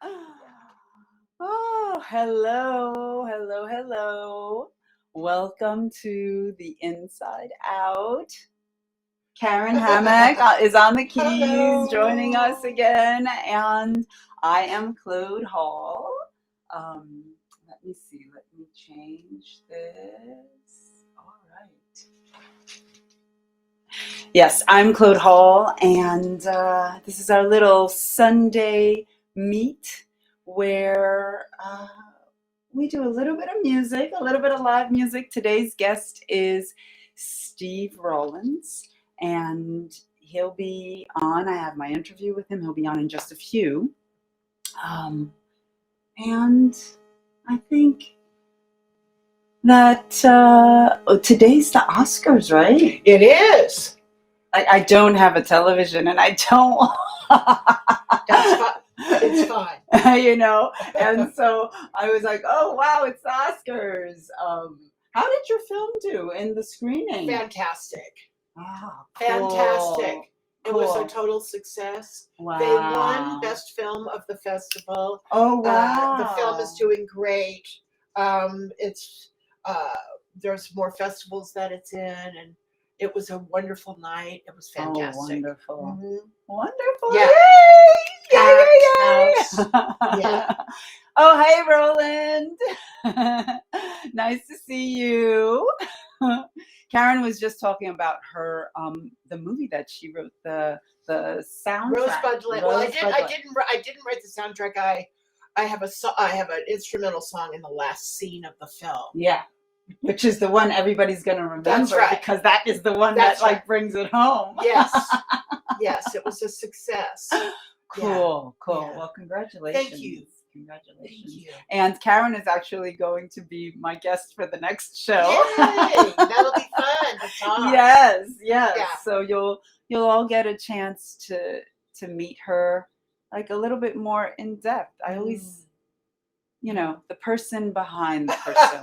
Oh, hello. Welcome to the Inside Out. Karen Hammock is on the keys, joining us again, and I am Claude Hall. Let me see. Let me change this. All right. Yes, I'm Claude Hall, and this is our little Sunday meet where we do a little bit of music, a little bit of live music. Today's guest is Steve Rawlins, and he'll be on. I have my interview with him. He'll be on in just a few. And I think that today's the Oscars, right? It is. I don't have a television, and I don't. That's fine. It's fine. And so I was like, "Oh wow, it's the Oscars." How did your film do in the screening? Fantastic. Oh, Fantastic. It Cool. was a total success. Wow. They won Best Film of the festival. Oh wow. The film is doing great. There's more festivals that it's in, and it was a wonderful night. It was fantastic. Oh, wonderful. Mm-hmm. Wonderful. Yeah. Yay! Yeah. Oh, hey, Roland. Nice to see you. Karen was just talking about her the movie that she wrote, the soundtrack. Rosebud Lane. Well, I didn't write the soundtrack. I have an instrumental song in the last scene of the film. Yeah. Which is the one everybody's going to remember. That's right. Because that is the one that brings it home. Yes. Yes, it was a success. Cool. Yeah. Well, congratulations. Thank you. Congratulations. Thank you. And Karen is actually going to be my guest for the next show. Yay! That'll be fun to talk. Yes. Yeah. So you'll all get a chance to meet her like a little bit more in depth. I always, the person behind the person.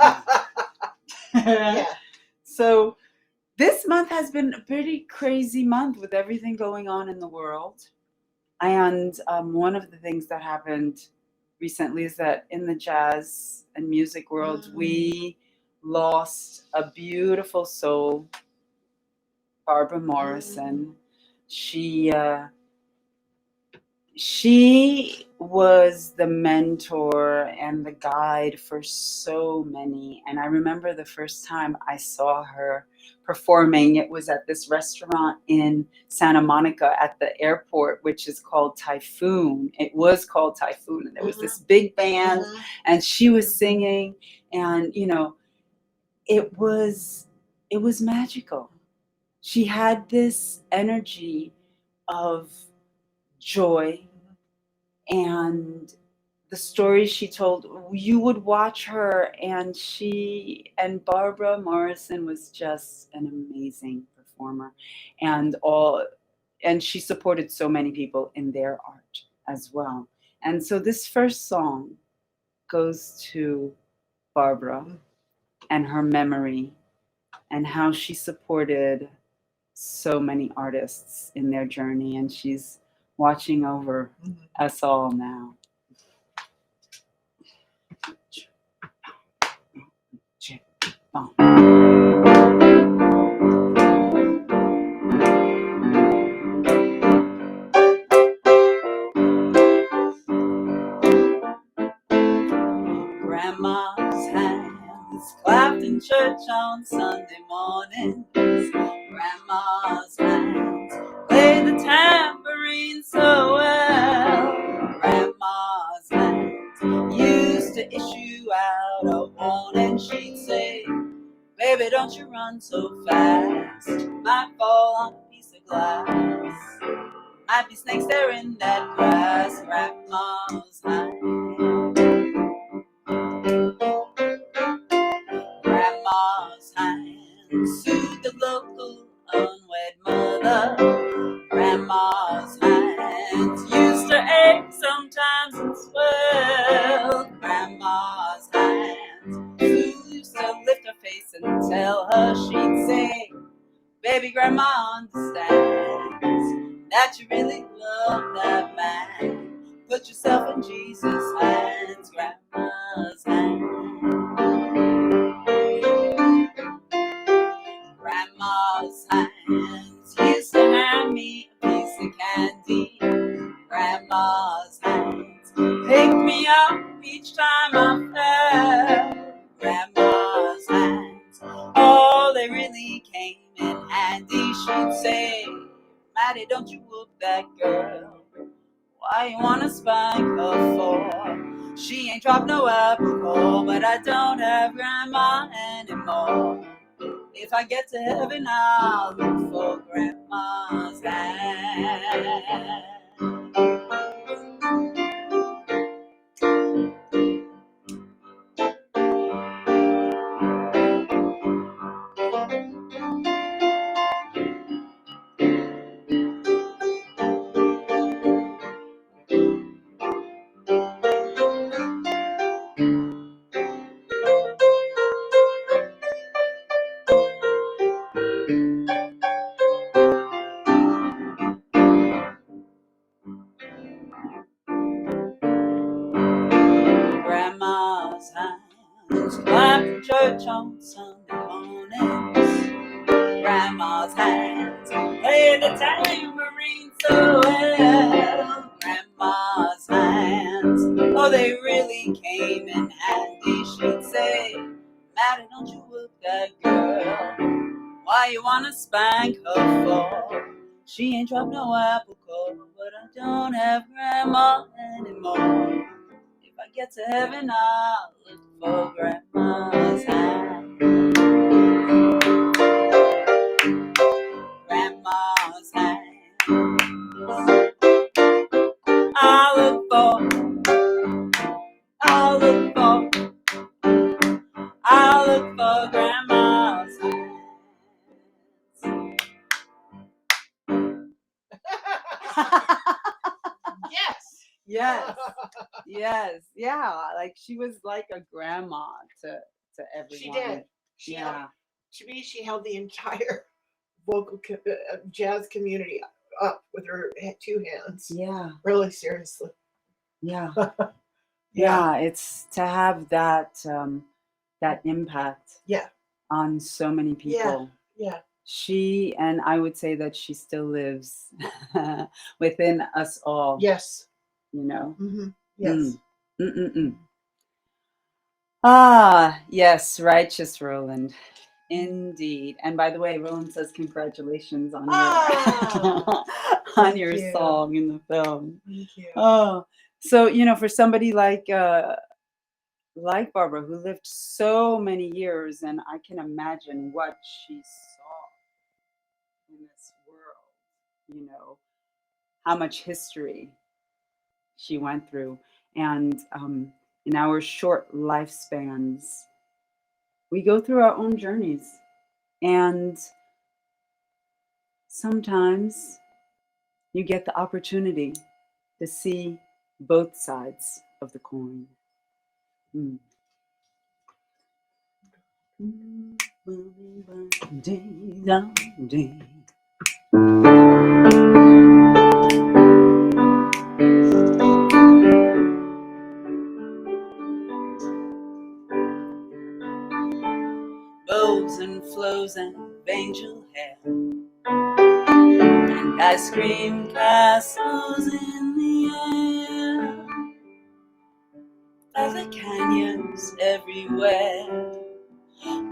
Yeah. So this month has been a pretty crazy month with everything going on in the world. And one of the things that happened recently is that in the jazz and music world, we lost a beautiful soul, Barbara Morrison. She was the mentor and the guide for so many. And I remember the first time I saw her performing, it was at this restaurant in Santa Monica at the airport, which is called Typhoon. It was called Typhoon. And there was this big band and she was singing, and, it was magical. She had this energy of joy, and the stories she told, you would watch her, and Barbara Morrison was just an amazing performer, and she supported so many people in their art as well. And so this first song goes to Barbara and her memory and how she supported so many artists in their journey, and she's watching over us all now. Grandma's hands clapped in church on Sunday mornings. Grandma's hands played the tambourine so well. Grandma's hands used to issue out a warning. She'd say, "Baby, don't you run so fast. Might fall on a piece of glass. Might be snakes there in that grass." Grandma's hands. Grandma's hands soothed the local unwed mother. Grandma's hands used to ache sometimes and swell. Grandma's hands used to lift her face and tell her, she'd say, "Baby, Grandma understands that you really love that man. Put yourself in Jesus' hands, Grandma's hands. Grandma's hands used to hand me a piece of candy. Grandma's hands picked me up each time I fell. Grandma's hands, oh, they really came in handy. She'd say, Maddie, don't you whoop that girl. Why you wanna spank her for? She ain't dropped no apple core, but I don't have Grandma anymore. If I get to heaven, I'll look for Grandma's hand. Grandma's hands clap the church on Sunday mornings. Grandma's hands play the tambourine so well. Grandma's hands, oh, they really came in handy. She'd say, Maddie, don't you whoop that girl. Why you wanna spank her for? She ain't dropped no apple core, but I don't have Grandma anymore. If I get to heaven, I'll look for Grandma's hand. Grandma's hand. I'll look for Grandma's hands. Yes. Yes. Yeah. Like she was like a grandma to everyone. She did. Yeah. To me, she held the entire vocal jazz community up with her two hands. Yeah. Really seriously. Yeah. Yeah. It's to have that that impact. Yeah. On so many people. Yeah. She, and I would say that she still lives within us all. Yes. You know. Mm-hmm. Yes. Ah, yes, righteous Roland. Indeed. And by the way, Roland says congratulations on your on your song in the film. Thank you. Oh, so for somebody like Barbara, who lived so many years, and I can imagine what she saw in this world, how much history she went through. And in our short lifespans, we go through our own journeys. And sometimes you get the opportunity to see both sides of the coin. Bows and flows and angel hair, and ice cream castles in the air, other canyons everywhere.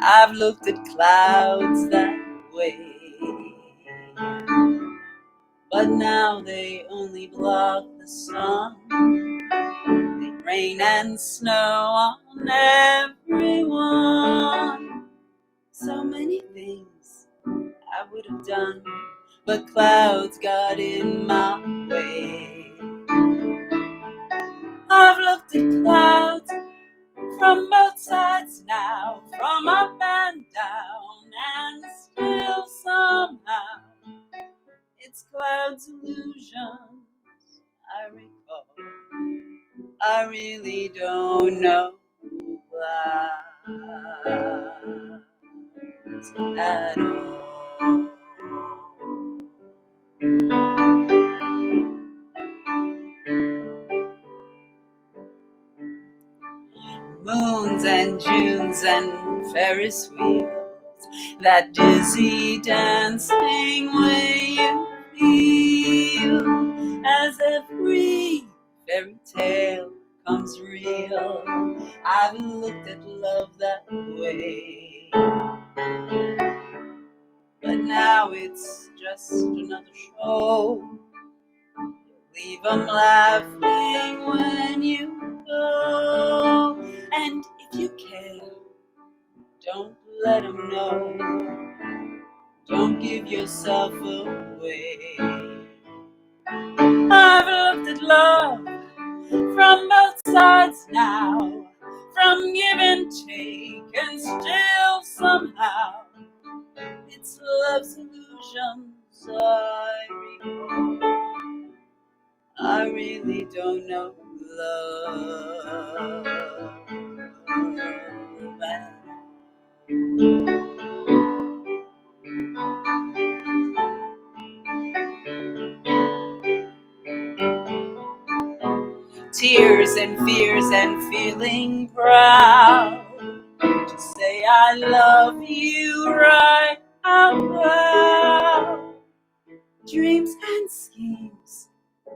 I've looked at clouds that way, but now they only block the sun. They rain and snow on everyone. So many things I would have done, but clouds got in my way. I've looked at clouds from both sides now, from up and down, and still somehow it's clouds' illusions I recall. I really don't know clouds at all. Junes and Junes and Ferris wheels, that dizzy dancing way you feel as every fairy tale comes real. I've looked at love that way, but now it's just another show. Leave 'em laughing when you go, and if you care, don't let 'em know. Don't give yourself away. I've looked at love from both sides now, from give and take, and still somehow it's love's illusions I recall. I really don't know love at all. Tears and fears and feeling proud to say I love you right out loud. Dreams and schemes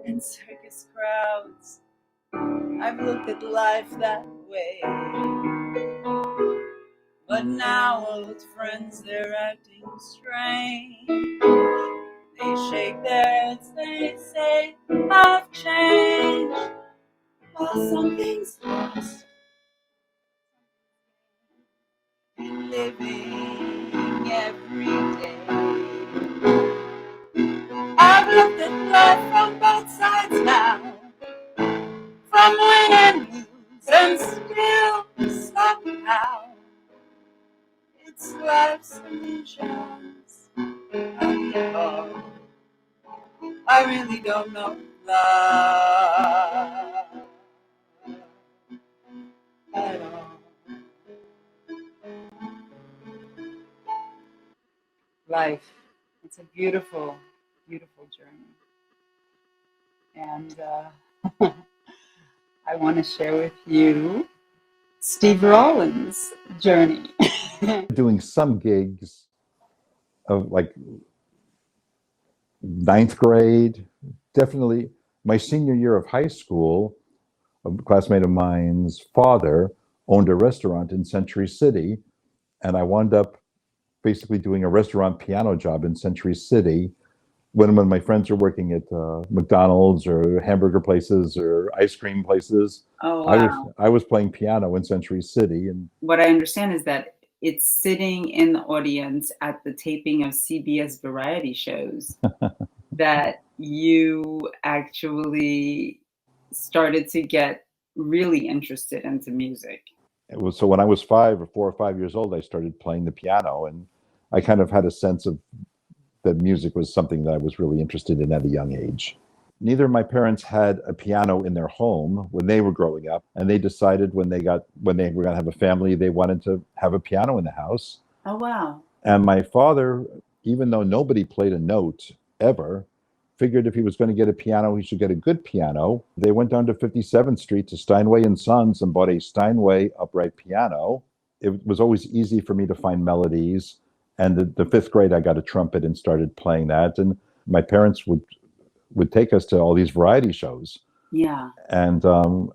and circus crowds, I've looked at life that way. But now old friends, they're acting strange. They shake their heads, they say I've changed. While something's lost in living every day. I've looked at life from both sides now, from win and lose, and still somehow it's life's illusions. I really don't know love at all. Life, it's a beautiful, beautiful journey. And I want to share with you Steve Rawlins' journey. Doing some gigs of like ninth grade, definitely my senior year of high school. A classmate of mine's father owned a restaurant in Century City, and I wound up basically doing a restaurant piano job in Century City when my friends were working at McDonald's or hamburger places or ice cream places. Oh, wow. I was playing piano in Century City. And what I understand is that it's sitting in the audience at the taping of CBS variety shows that you actually started to get really interested into music. It was, so when I was 4 or 5 years old, I started playing the piano, and I kind of had a sense of that music was something that I was really interested in at a young age. Neither of my parents had a piano in their home when they were growing up, and they decided when they were going to have a family, they wanted to have a piano in the house. Oh, wow. And my father, even though nobody played a note ever, figured if he was going to get a piano, he should get a good piano. They went down to 57th Street to Steinway & Sons and bought a Steinway upright piano. It was always easy for me to find melodies. And the fifth grade, I got a trumpet and started playing that. And my parents would take us to all these variety shows. Yeah. And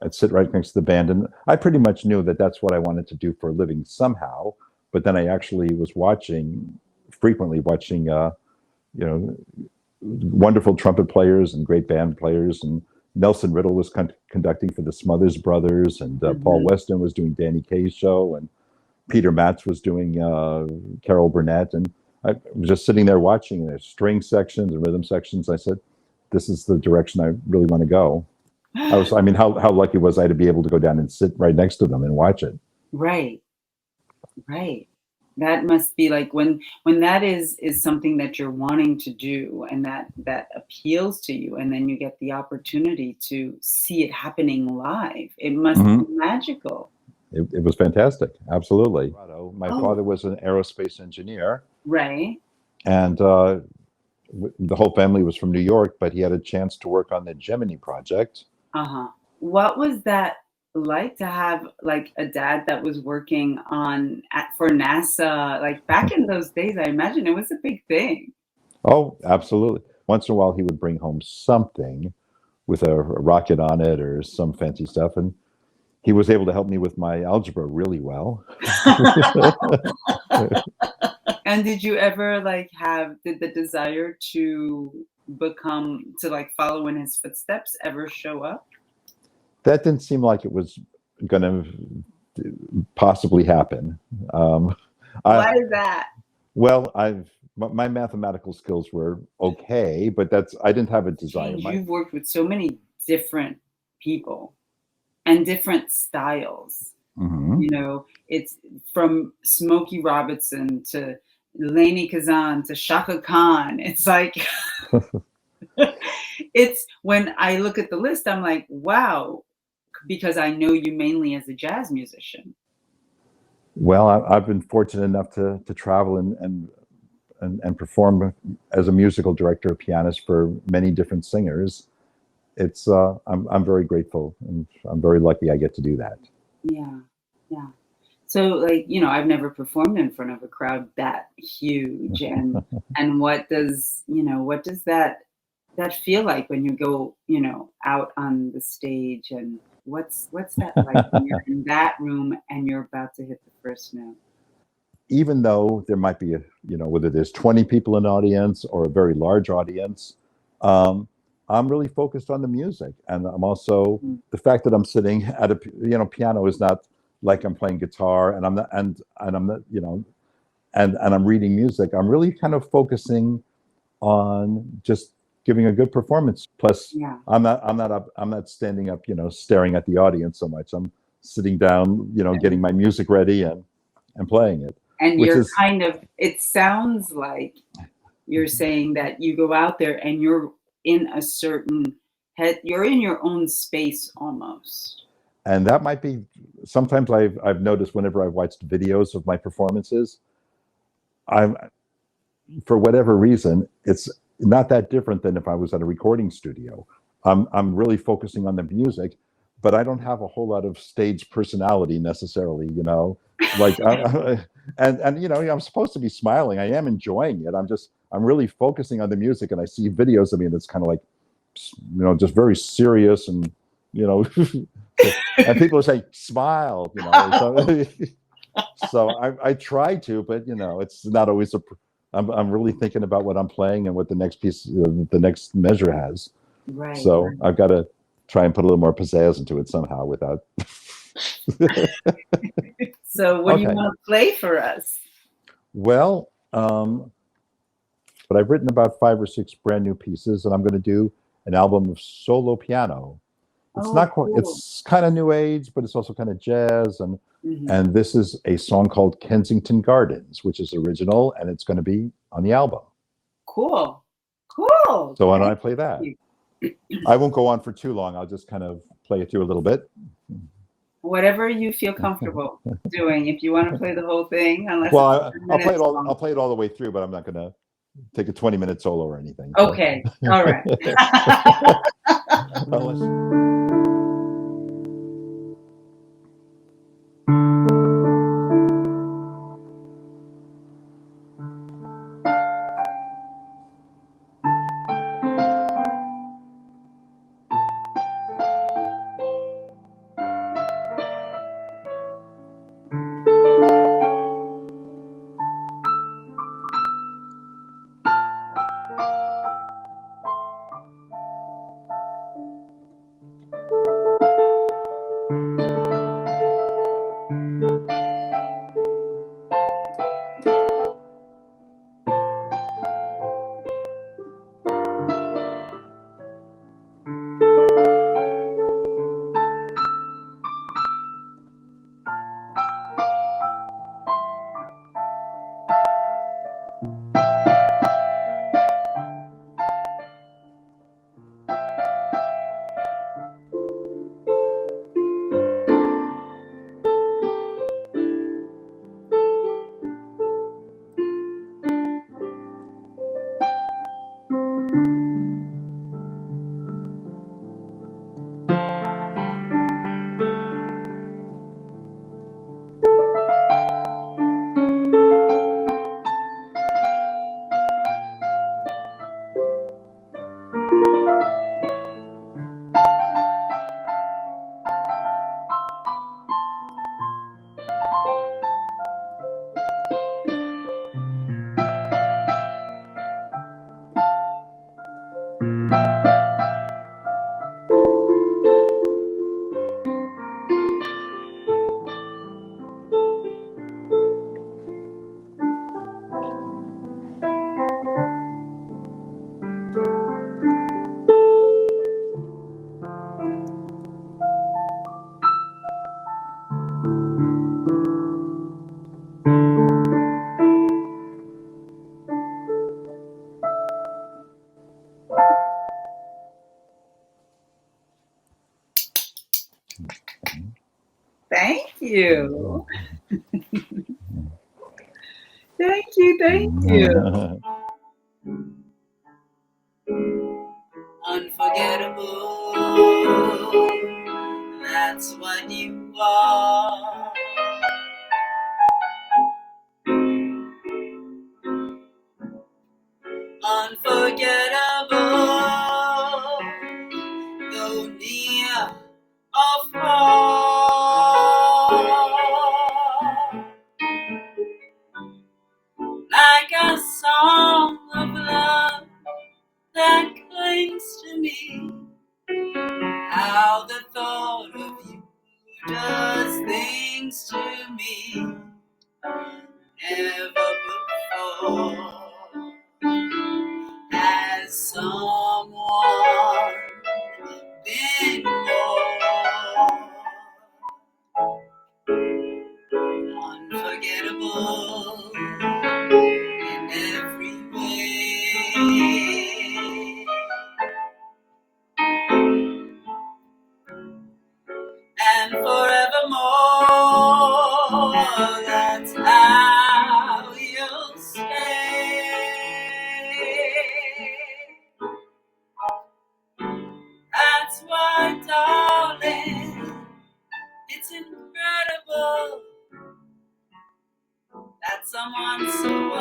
I'd sit right next to the band. And I pretty much knew that that's what I wanted to do for a living somehow. But then I actually was frequently watching, wonderful trumpet players and great band players. And Nelson Riddle was conducting for the Smothers Brothers. And Paul Weston was doing Danny Kaye's show. And Peter Matz was doing Carol Burnett. And I was just sitting there watching the string sections and rhythm sections. I said, this is the direction I really want to go. How lucky was I to be able to go down and sit right next to them and watch it? Right. That must be like when that is something that you're wanting to do and that appeals to you, and then you get the opportunity to see it happening live. It must be magical. It was fantastic. Absolutely. My father was an aerospace engineer. Right. And the whole family was from New York, but he had a chance to work on the Gemini project. What was that like to have like a dad that was working for NASA? Like back in those days, I imagine it was a big thing. Oh, absolutely. Once in a while, he would bring home something with a rocket on it or some fancy stuff, and he was able to help me with my algebra really well. And did you ever did the desire to like follow in his footsteps ever show up? That didn't seem like it was going to possibly happen. Why is that? Well, my mathematical skills were okay, but I didn't have a desire. You've worked with so many different people and different styles. Mm-hmm. You know, it's from Smokey Robinson to Lainey Kazan to Chaka Khan. It's like, it's when I look at the list, I'm like, wow, because I know you mainly as a jazz musician. Well, I've been fortunate enough to travel and perform as a musical director, pianist for many different singers. It's I'm very grateful, and I'm very lucky I get to do that. Yeah. So like, I've never performed in front of a crowd that huge, and what does that feel like when you go, out on the stage, and what's that like when you're in that room and you're about to hit the first note? Even though there might be whether there's 20 people in an audience or a very large audience, I'm really focused on the music, and I'm also the fact that I'm sitting at a piano is not like I'm playing guitar, and I'm not and I'm not and I'm reading music. I'm really kind of focusing on just giving a good performance. Plus, I'm not standing up, staring at the audience so much. I'm sitting down, getting my music ready and playing it. And it sounds like you're saying that you go out there and you're in you're in your own space almost. And that might be, sometimes I've noticed whenever I've watched videos of my performances, for whatever reason, it's not that different than if I was at a recording studio. I'm really focusing on the music, but I don't have a whole lot of stage personality necessarily, like, and I'm supposed to be smiling. I am enjoying it. I'm really focusing on the music, and I see videos of me that's kind of like, just very serious, and and people say smile, so I try to, but it's not always I'm really thinking about what I'm playing and what the next piece, the next measure has. Right. So right. I've got to try and put a little more pizzazz into it somehow without. So what do you want to play for us? Well, but I've written about 5 or 6 brand new pieces, and I'm going to do an album of solo piano. It's not quite, cool. It's kind of new age, but it's also kind of jazz. And this is a song called Kensington Gardens, which is original, and it's going to be on the album. Cool. So why don't I play that? I won't go on for too long. I'll just kind of play it through a little bit. Whatever you feel comfortable doing. If you want to play the whole thing, unless I'll play it all the way through, but I'm not going to take a 20-minute solo or anything. Okay. So. All right. Thank you. Thank you. Thank you. Unforgettable, that's what you are. Unforgettable, though near or far, like a song of love that clings to me. How the thought of you does things to me never before. Has someone been more unforgettable in every way? And forevermore, that's how you'll stay. That's why, darling, it's incredible that someone so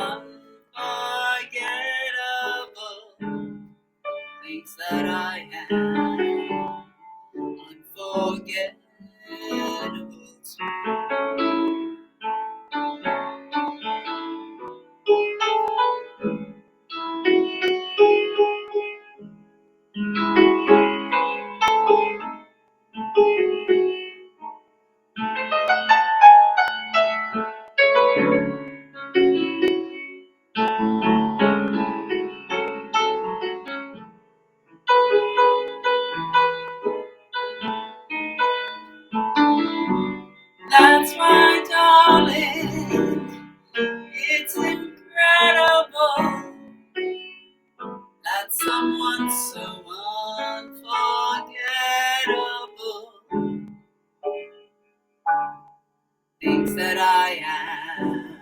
unforgettable thinks that I am unforgettable too. That's why, darling, it's incredible that someone so unforgettable thinks that I am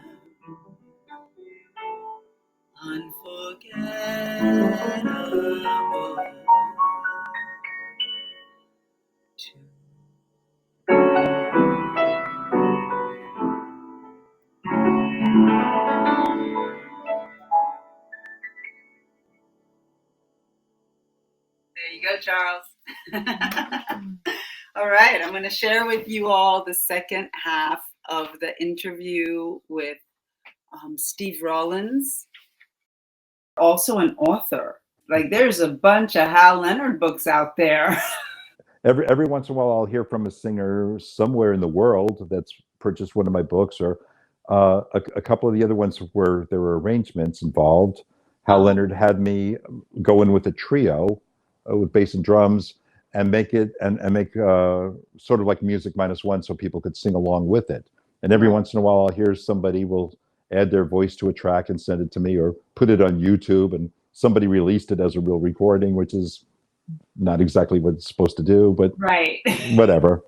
unforgettable too. There you go, Charles. All right, I'm going to share with you all the second half of the interview with Steve Rawlins, also an author. Like, there's a bunch of Hal Leonard books out there. Every once in a while, I'll hear from a singer somewhere in the world that's purchased one of my books, or a couple of the other ones where there were arrangements involved. Hal Leonard had me go in with a trio with bass and drums and make it and make sort of like Music Minus One, so people could sing along with it. And every once in a while, I'll hear somebody will add their voice to a track and send it to me, or put it on YouTube, and somebody released it as a real recording, which is not exactly what it's supposed to do, but right. Whatever.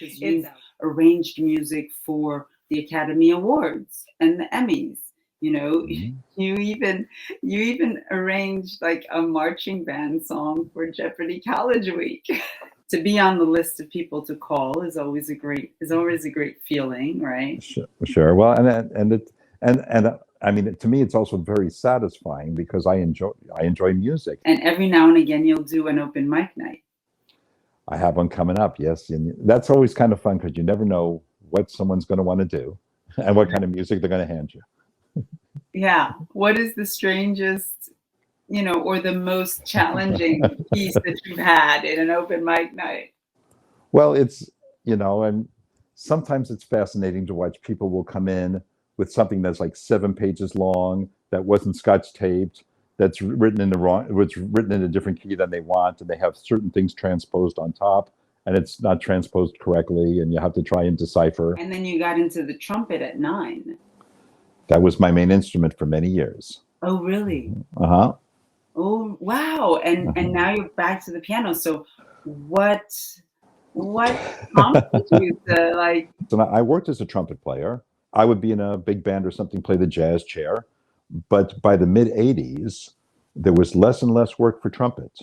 It's arranged music for the Academy Awards and the Emmys. You know, you even arranged like a marching band song for Jeopardy College Week. To be on the list of people to call is always a great feeling, right? Sure. Well, and I mean, to me, it's also very satisfying because I enjoy music. And every now and again, you'll do an open mic night. I have one coming up, yes, and that's always kind of fun because you never know what someone's going to want to do and what kind of music they're going to hand you. Yeah. What is the strangest, or the most challenging piece that you've had in an open mic night? Well, it's, and sometimes it's fascinating to watch people will come in with something that's like 7 pages long, that wasn't scotch taped, that's written in a different key than they want, and they have certain things transposed on top, and it's not transposed correctly, and you have to try and decipher. And then you got into the trumpet at 9. That was my main instrument for many years. Oh, really? Uh-huh. Oh, wow. And now you're back to the piano. So What prompted you to like? So I worked as a trumpet player. I would be in a big band or something, play the jazz chair. But by the mid 80s, there was less and less work for trumpets.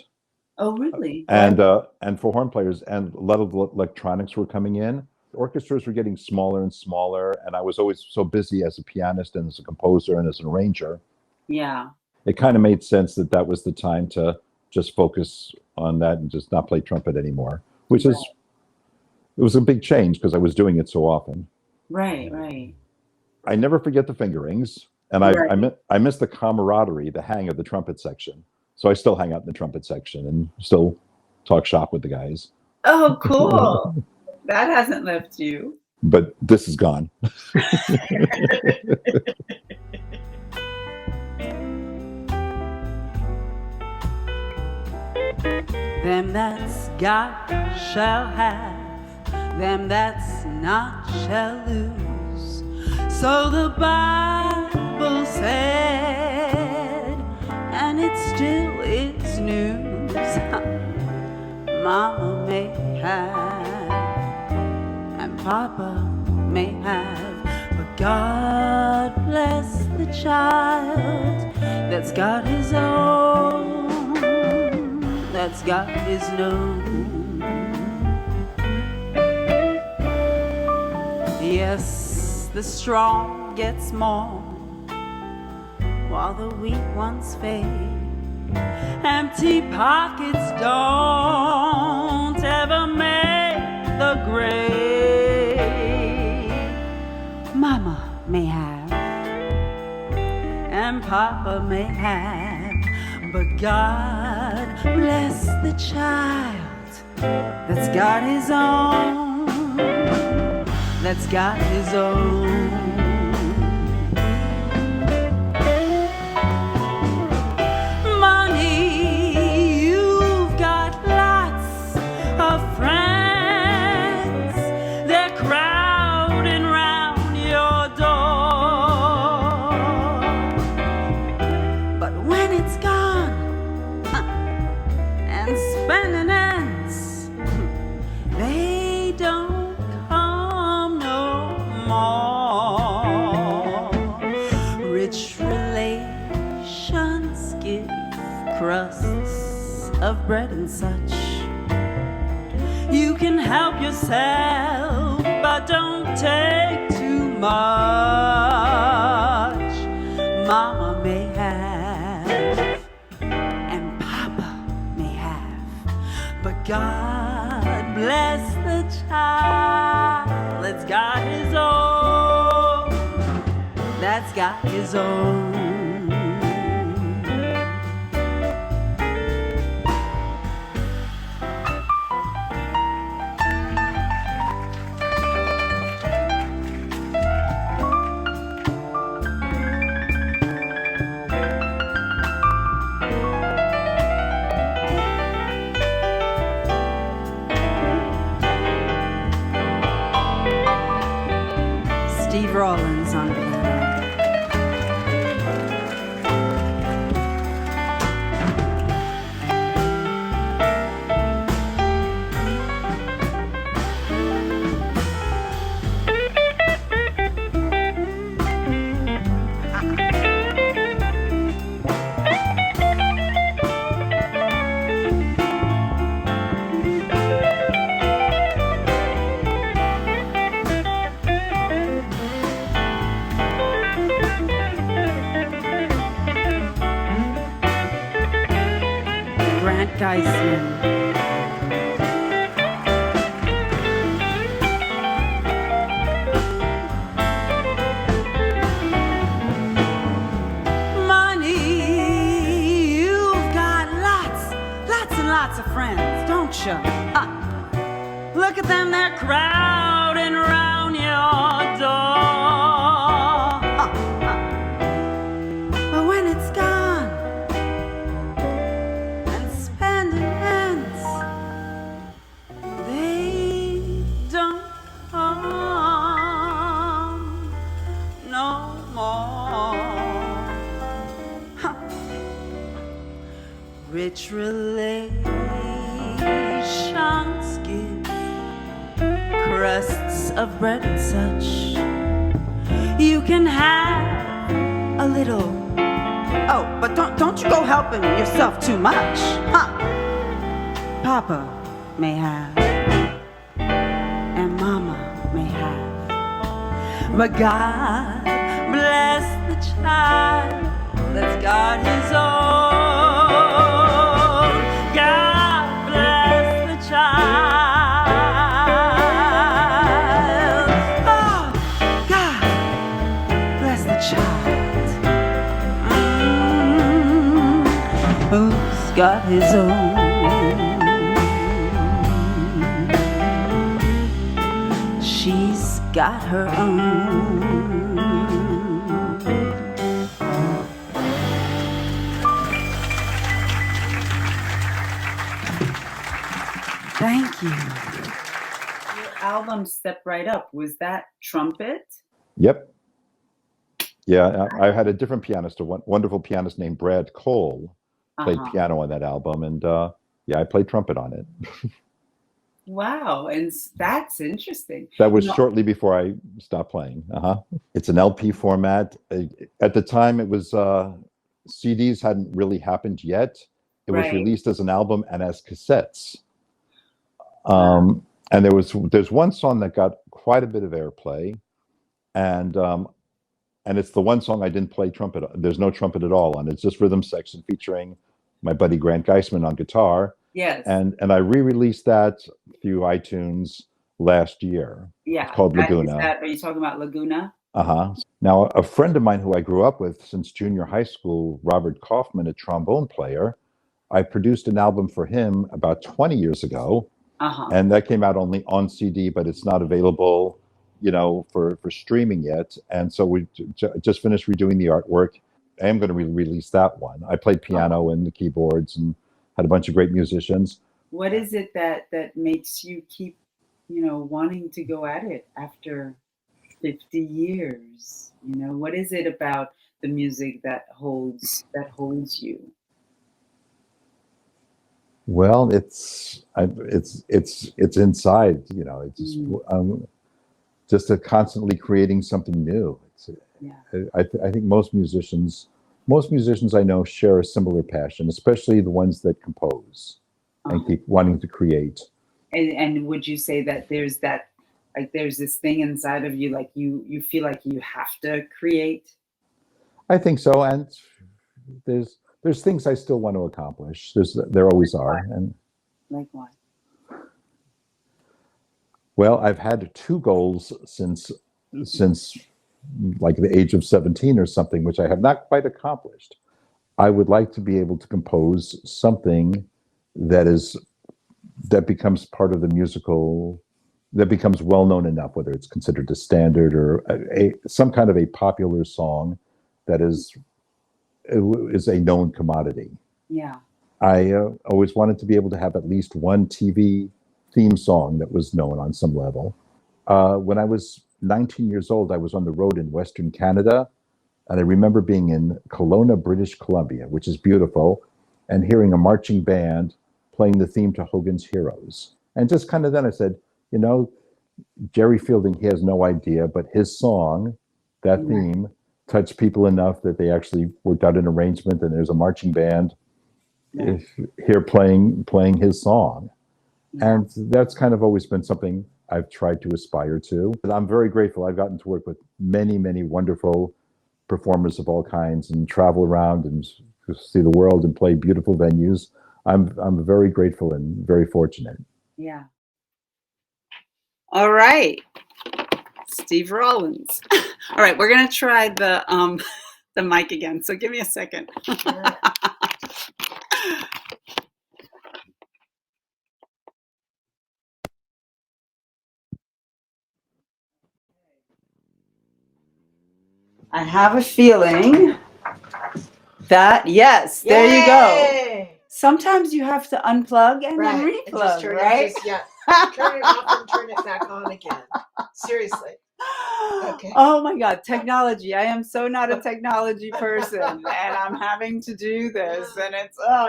Oh, really? And for horn players, and a lot of electronics were coming in. Orchestras were getting smaller and smaller, and I was always so busy as a pianist and as a composer and as an arranger. Yeah. It kind of made sense that was the time to just focus on that and just not play trumpet anymore, which is, it was a big change because I was doing it so often. Right. I never forget the fingerings, and I miss the camaraderie, the hang of the trumpet section. So I still hang out in the trumpet section and still talk shop with the guys. Oh, cool. That hasn't left you. But this is gone. Them that's got shall have, them that's not shall lose. So the Bible said, and it still is news. Mama may have, and Papa may have, but God bless the child that's got his own, that's got his own. Yes, the strong get small while the weak ones fade. Empty pockets don't ever make the grave. Mama may have, and Papa may have, but God bless the child that's got his own, that's got his own. Of bread and such, you can help yourself, but don't take too much. Mama may have, and Papa may have, but God bless the child that's got his own, that's got his own. Steve Rawlins on piano. Look at them, they're crowding around your door. But when it's gone and spending ends, they don't come no more. Rich relations shanks give crusts of bread and such. You can have a little. Oh, but don't you go helping yourself too much, huh? Papa may have, and Mama may have, but God bless the child that's got his own. God bless the child. Oh, God bless the child. Who's got his own. She's got her own. Thank you. Your album Step Right Up, was that trumpet? Yep. Yeah, I had a different pianist, a wonderful pianist named Brad Cole, played piano on that album, and yeah, I played trumpet on it. Wow, and that's interesting. That was shortly before I stopped playing. It's an LP format. At the time, it was CDs hadn't really happened yet. It was released as an album and as cassettes. And there's one song that got quite a bit of airplay, and it's the one song I didn't play trumpet. There's no trumpet at all on it. It's just rhythm section featuring my buddy Grant Geisman on guitar. Yes. And I re-released that through iTunes last year. Yeah. It's called Laguna. Are you talking about Laguna? Now, a friend of mine who I grew up with since junior high school, Robert Kaufman, a trombone player, I produced an album for him about 20 years ago. And that came out only on CD, but it's not available, for streaming yet. And so we just finished redoing the artwork. I am going to release that one. I played piano and the keyboards and had a bunch of great musicians. What is it that makes you keep, wanting to go at it after 50 years? What is it about the music that holds you? Well, it's inside, it's just a constantly creating something new. I think most musicians I know share a similar passion, especially the ones that compose and keep wanting to create. And would you say that there's this thing inside of you, like you feel like you have to create? I think so, and there's things I still want to accomplish. There always are. And like what? Well, I've had two goals since like the age of 17 or something, which I have not quite accomplished. I would like to be able to compose something that becomes part of the musical, that becomes well known enough, whether it's considered a standard or some kind of a popular song that is a known commodity. Yeah. I always wanted to be able to have at least one TV theme song that was known on some level. When I was 19 years old, I was on the road in Western Canada, and I remember being in Kelowna, British Columbia, which is beautiful, and hearing a marching band playing the theme to Hogan's Heroes. And just kind of then I said, Jerry Fielding, he has no idea, but his song, that theme, touched people enough that they actually worked out an arrangement, and there's a marching band here playing his song. And that's kind of always been something I've tried to aspire to. And I'm very grateful. I've gotten to work with many, many wonderful performers of all kinds and travel around and see the world and play beautiful venues. I'm very grateful and very fortunate. Yeah. All right. Steve Rawlins. All right, we're gonna try the mic again. So give me a second. I have a feeling that there you go. Sometimes you have to unplug and then replug, right? Turn it off and turn it back on again. Seriously. Okay. Oh my God, technology. I am so not a technology person, and I'm having to do this, and it's, yeah.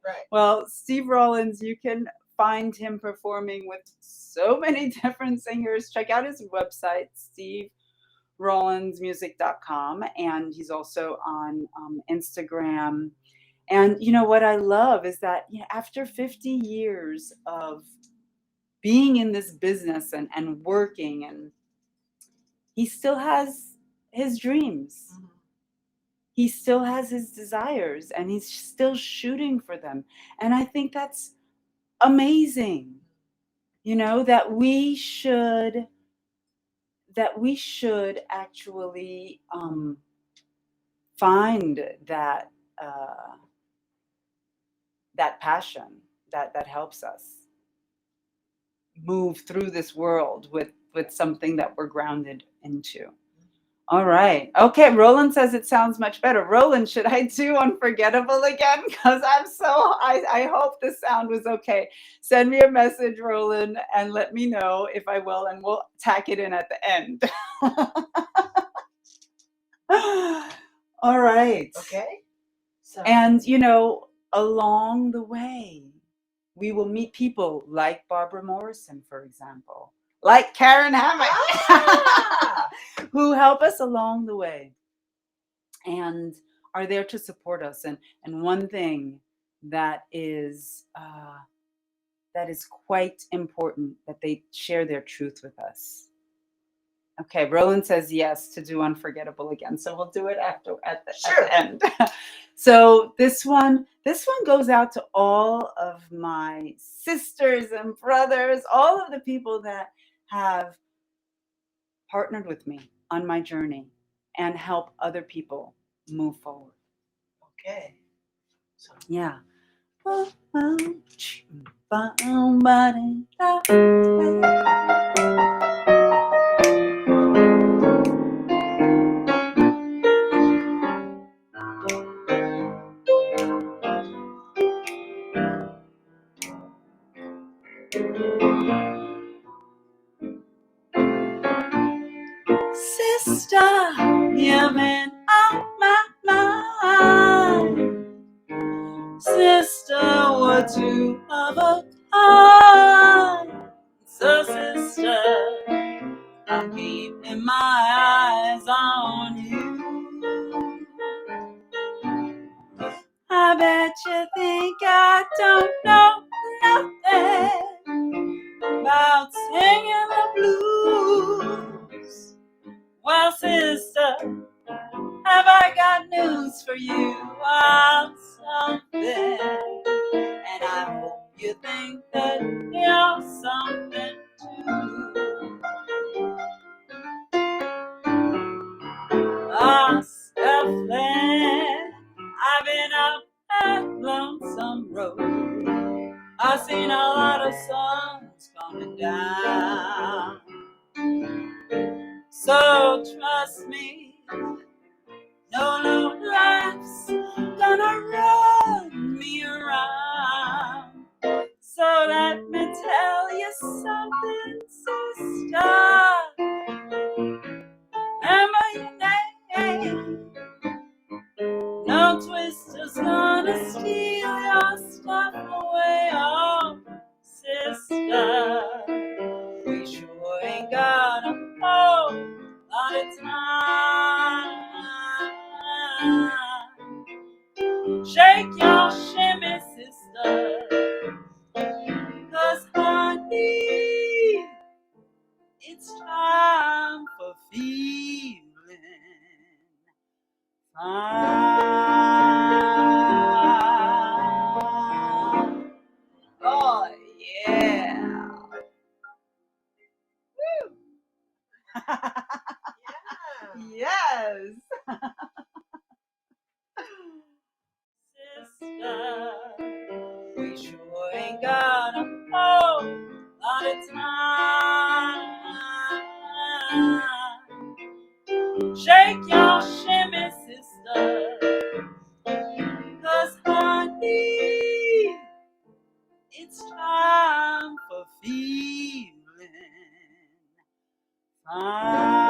Right. Well, Steve Rawlins, you can find him performing with so many different singers, check out his website, SteveRawlinsMusic.com, and he's also on Instagram. And what I love is that after 50 years of being in this business and working, and he still has his dreams. Mm-hmm. He still has his desires, and he's still shooting for them. And I think that's amazing. That we should actually find that that passion that helps us move through this world with something that we're grounded into. All right. Okay. Roland says it sounds much better. Roland, should I do Unforgettable again? Because I hope the sound was okay. Send me a message, Roland, and let me know if I will, and we'll tack it in at the end. All right. Okay. So. And, along the way, we will meet people like Barbara Morrison, for example, like Karen Hammock, who help us along the way and are there to support us. And one thing that is quite important, that they share their truth with us. Okay, Roland says yes to do Unforgettable again, so we'll do it at the end. So this one goes out to all of my sisters and brothers, all of the people that have partnered with me on my journey and help other people move forward. Okay. So. Yeah. Sister, you've been on my mind. Sister, we're two of a kind. So sister, I'm keeping my eyes on you. I bet you think I don't know nothing about singing the blues. Well, sister, have I got news for you? I'm something, and I hope you think that you're something too. Stuffing, I've been up that lonesome road. I've seen a lot of suns coming down. So trust me, no life's gonna run me around. So let me tell you something, sister. Remember your name. No twister's gonna steal your stuff away, oh sister. We sure ain't got a whole lot of time. Shake your shimmy, sister, 'cause honey, it's time for feeling fine. Oh yeah. Woo. Yes. Sister, we sure ain't got a whole lot of time. Shake your shimmy, sister, 'cause honey, it's time for feeling fine.